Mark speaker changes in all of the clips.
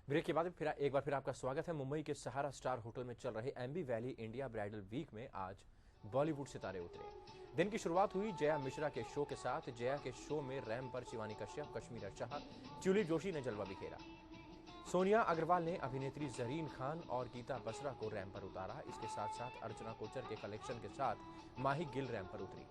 Speaker 1: Break के बाद फिर एक बार फिर आपका स्वागत है। मुंबई के सहारा स्टार होटल में चल रहे Aamby valley India bridal week में आज बॉलीवुड सितारे उतरे। दिन की शुरुआत हुई जया मिश्रा के शो के साथ। जया के शो में रैंप पर शिवानी कश्यप, कश्मीरा शाह, ट्यूलिप जोशी ने जलवा बिखेरा। सोनिया अग्रवाल ने अभिनेत्री जरीन खान और गीता बसरा को रैंप पर उतारा। इसके साथ साथ अर्चना कोचर के कलेक्शन के साथ माही गिल रैंप पर उतरी।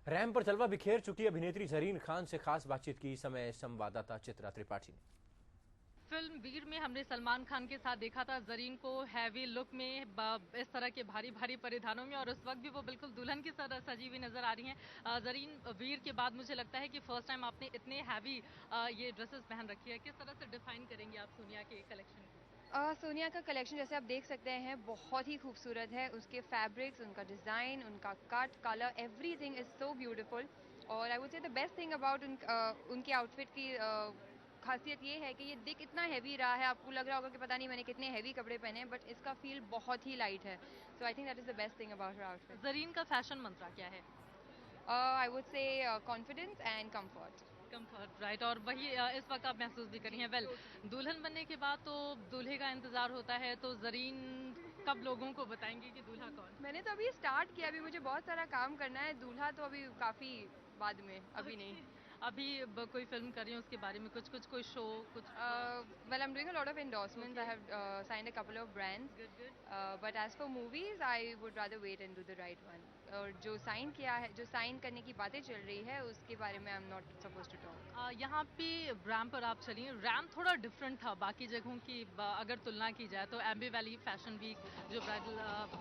Speaker 1: रैंप पर जलवा बिखेर चुकी अभिनेत्री जरीन खान से खास बातचीत की समय संवाददाता चित्रा त्रिपाठी ने।
Speaker 2: फिल्म वीर में हमने सलमान खान के साथ देखा था जरीन को हैवी लुक में, इस तरह के भारी भारी परिधानों में, और उस वक्त भी वो बिल्कुल दुल्हन की तरह सजी हुई नजर आ रही हैं। जरीन, वीर के बाद मुझे लगता है कि फर्स्ट टाइम आपने इतने हैवी ये ड्रेसेस पहन रखी है। किस तरह से डिफाइन करेंगे आप सोनिया के कलेक्शन को?
Speaker 3: सोनिया का कलेक्शन जैसे आप देख सकते हैं बहुत ही खूबसूरत है। उसके फैब्रिक्स, उनका डिज़ाइन, उनका cut, colour, everything is so beautiful. और I would say the best thing about उनके आउटफिट की खासियत ये है कि ये दिख इतना हैवी रहा है, आपको लग रहा होगा कि पता नहीं मैंने कितने हैवी कपड़े पहने हैं, बट इसका फील बहुत ही लाइट है। So I think that is the best thing about her outfit.
Speaker 2: Zareen का फैशन मंत्रा क्या है?
Speaker 3: I would say confidence and comfort.
Speaker 2: Comfort, right. और वही इस वक्त आप महसूस भी करी हैं। वेल, दुल्हन बनने के बाद तो दूल्हे का इंतजार होता है, तो जरीन कब लोगों को बताएंगे कि दूल्हा कौन?
Speaker 3: मैंने तो अभी स्टार्ट किया, अभी मुझे बहुत सारा काम करना है। दूल्हा तो अभी काफ़ी बाद में, अभी नहीं।
Speaker 2: अभी कोई फिल्म कर रही हूँ उसके बारे में कोई शो कुछ?
Speaker 3: Well, I'm doing a lot of endorsements. I have signed a couple of brands.
Speaker 2: Good.
Speaker 3: But as for movies, I would rather wait and do the right one. और जो साइन किया है, जो साइन करने की बातें चल रही है, उसके बारे में I'm not supposed to talk.
Speaker 2: यहाँ पे रैंप पर आप चली, रैंप थोड़ा डिफरेंट था बाकी जगहों की अगर तुलना की जाए तो। एम्बी वैली फैशन वीक जो ब्राइडल,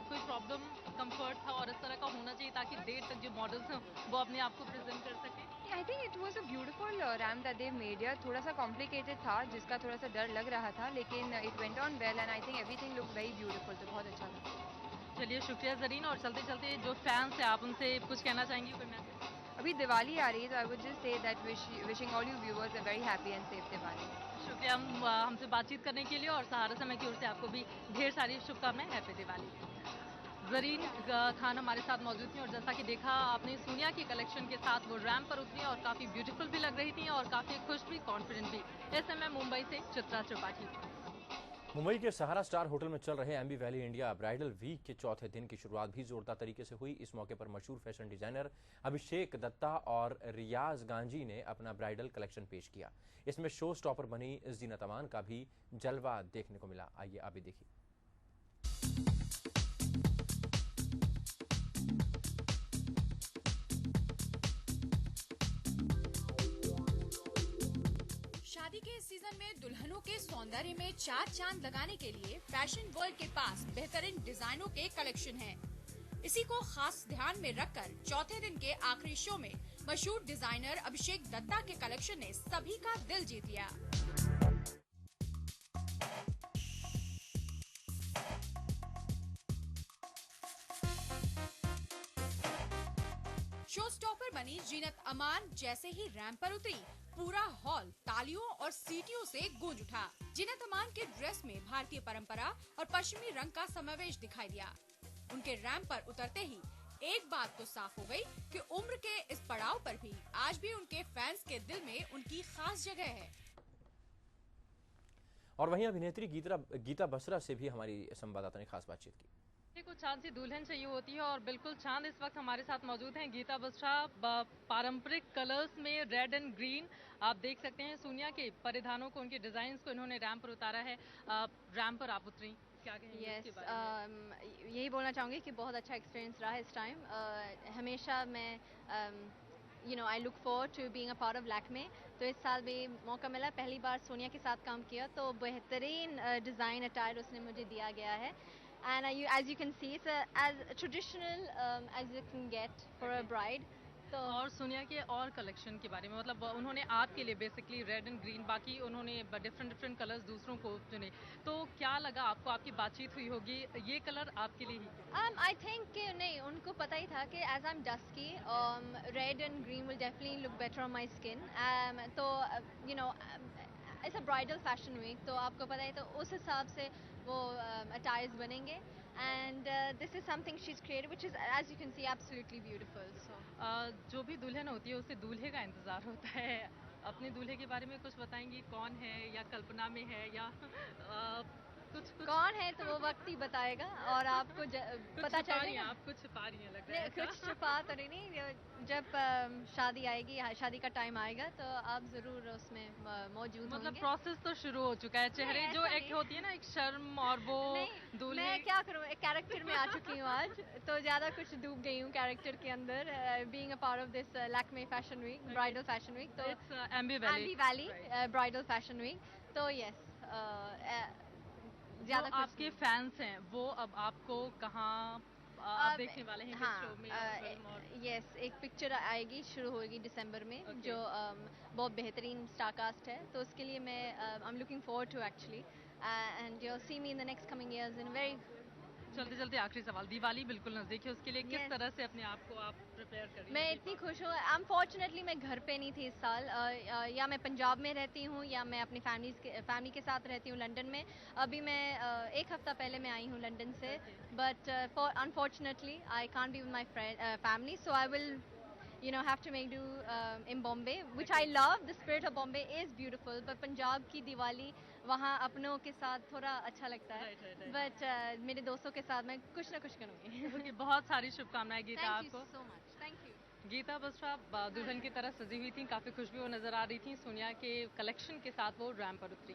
Speaker 2: कोई प्रॉब्लम, कंफर्ट था और इस तरह का होना चाहिए ताकि देर तक जो मॉडल्स हैं वो अपने आप को प्रेजेंट कर सकें?
Speaker 3: I think it was a beautiful ramp that they made. Yeah, थोड़ा सा complicated था, जिसका थोड़ा सा डर लग रहा था, लेकिन it went on well and I think everything looked very beautiful. तो बहुत अच्छा था।
Speaker 2: चलिए, शुक्रिया जरीन। और चलते चलते जो फैंस हैं, आप उनसे कुछ कहना चाहेंगी, कोई मैसेज?
Speaker 3: अभी दिवाली आ रही है, तो I would just say that wishing all you viewers a very happy and safe Diwali.
Speaker 2: शुक्रिया हमसे बातचीत करने के लिए, और सहारा समय की ओर से आपको भी ढेर सारी शुभकामनाएं। हैप्पी दिवाली। जरीन खान हमारे साथ मौजूद थी और जैसा कि देखा आपने, सोनिया की कलेक्शन के साथ वो रैंप पर उतरी और काफी ब्यूटीफुल भी लग रही थी और काफी खुश भी, कॉन्फिडेंट भी। इस समय मुंबई से चित्रा त्रिपाठी।
Speaker 1: मुंबई के सहारा स्टार होटल में चल रहे Aamby valley India bridal week के चौथे दिन की शुरुआत भी जोरदार तरीके से हुई। इस मौके पर मशहूर फैशन डिजाइनर अभिषेक दत्ता और रियाज गांजी ने अपना ब्राइडल कलेक्शन पेश किया। इसमें शो स्टॉपर बनी जीनत अमान का भी जलवा देखने को मिला। आइए आप भी देखिए।
Speaker 4: शादी के इस सीजन में दुल्हनों के सौंदर्य में चार चांद लगाने के लिए फैशन वर्ल्ड के पास बेहतरीन डिजाइनों के कलेक्शन हैं। इसी को खास ध्यान में रखकर चौथे दिन के आखिरी शो में मशहूर डिजाइनर अभिषेक दत्ता के कलेक्शन ने सभी का दिल जीत लिया। शो स्टॉपर बनी जीनत अमान जैसे ही रैंप पर उतरी, पूरा हॉल तालियों और सीटियों से गूंज उठा। जीनत अमान के ड्रेस में भारतीय परंपरा और पश्चिमी रंग का समावेश दिखाई दिया। उनके रैंप पर उतरते ही एक बात तो साफ हो गई कि उम्र के इस पड़ाव पर भी आज भी उनके फैंस के दिल में उनकी खास जगह है।
Speaker 1: और वहीं अभिनेत्री गीता बसरा से भी हमारी संवाददाता ने खास बातचीत की।
Speaker 2: कुछ चांद सी दुल्हन चाहिए होती है और बिल्कुल चांद इस वक्त हमारे साथ मौजूद हैं। गीता बसरा पारंपरिक कलर्स में रेड एंड ग्रीन आप देख सकते हैं। सोनिया के परिधानों को, उनके डिजाइन्स को इन्होंने रैंप पर उतारा है। रैंप पर आप उतरी, क्या कहेंगे इसके बारे में?
Speaker 5: यही बोलना चाहूँगी कि बहुत अच्छा एक्सपीरियंस रहा इस टाइम। हमेशा मैं I look forward to being a part of Lakme. तो इस साल भी मौका मिला, पहली बार सोनिया के साथ काम किया, तो बेहतरीन डिज़ाइन अटायर उसने मुझे दिया गया है। and as you can see, it's as traditional as you can get for a bride. तो
Speaker 2: और सोनिया के और कलेक्शन के बारे में, मतलब उन्होंने आपके लिए बेसिकली रेड एंड ग्रीन, बाकी उन्होंने डिफरेंट डिफरेंट कलर्स दूसरों को चुने, तो क्या लगा आपको? आपकी बातचीत हुई होगी, ये कलर आपके लिए ही
Speaker 5: I think कि नहीं, उनको पता ही था कि as I'm dusky, red and green will definitely look better on my skin. तो you know, it's a bridal fashion week, तो आपको पता है, तो उस हिसाब से वो attires बनेंगे. And this is something she's created, which is, as you can see, absolutely beautiful. So
Speaker 2: जो भी दुल्हन होती है उसे दूल्हे का इंतजार होता है। अपने दूल्हे के बारे में कुछ बताएंगी, कौन है, या कल्पना में है, या कुछ कुछ
Speaker 5: कौन है तो वो वक्त ही बताएगा, और आपको पता चल जाएगा।
Speaker 2: आप कुछ छुपा रही हैं लग रहा है
Speaker 5: नहीं, कुछ छुपा तो नहीं, जब शादी आएगी, शादी का टाइम आएगा, तो आप जरूर उसमें मौजूद
Speaker 2: मतलब
Speaker 5: होंगे।
Speaker 2: प्रोसेस तो शुरू हो चुका है, चेहरे
Speaker 5: नहीं,
Speaker 2: जो
Speaker 5: ऐसा
Speaker 2: एक
Speaker 5: नहीं।
Speaker 2: होती है ना, एक शर्म और वो
Speaker 5: नहीं,
Speaker 2: दूल्हे।
Speaker 5: मैं क्या करूँ, एक कैरेक्टर में आ चुकी हूँ आज, तो ज़्यादा कुछ डूब गई हूँ कैरेक्टर के अंदर, being a part of this Lakme fashion week, bridal fashion week, तो
Speaker 2: Aamby
Speaker 5: Aamby Valley bridal fashion week, तो यस,
Speaker 2: जो
Speaker 5: ज़्यादा कुछ
Speaker 2: आपके फैंस हैं वो अब आपको कहाँ आप देखने वाले हैं, किस शो में या फिल्म? और
Speaker 5: यस, एक पिक्चर आएगी, शुरू होगी दिसंबर में,
Speaker 2: Okay.
Speaker 5: जो बहुत बेहतरीन स्टारकास्ट है, तो उसके लिए मैं I am looking forward to actually, and you see me in the next coming years in very.
Speaker 2: चलते चलते आखिरी सवाल, दिवाली बिल्कुल नजदीक है, उसके लिए किस
Speaker 5: Yes.
Speaker 2: तरह से अपने आप को आप प्रिपेयर कर रही हैं?
Speaker 5: मैं इतनी खुश हूँ, अनफॉर्चुनेटली मैं घर पे नहीं थी इस साल, या मैं पंजाब में रहती हूँ, या मैं अपनी फैमिली के साथ रहती हूँ लंदन में। अभी मैं एक हफ्ता पहले मैं आई हूँ लंदन से, but unfortunately I can't be with my family, so I will have to make do in Bombay, which I love. The spirit of Bombay is beautiful, but Punjab की दिवाली वहाँ अपनों के साथ थोड़ा अच्छा लगता है,
Speaker 2: Right.
Speaker 5: बट मेरे दोस्तों के साथ मैं कुछ ना कुछ करूँगी।
Speaker 2: Okay, बहुत सारी शुभकामनाएं गीता
Speaker 5: Thank you
Speaker 2: आपको।
Speaker 5: so much. Thank you.
Speaker 2: Gita Basra दुल्हन की तरह सजी हुई थी, काफी खुशबू नजर आ रही थी, सोनिया के कलेक्शन के साथ वो रैंप पर उतरी।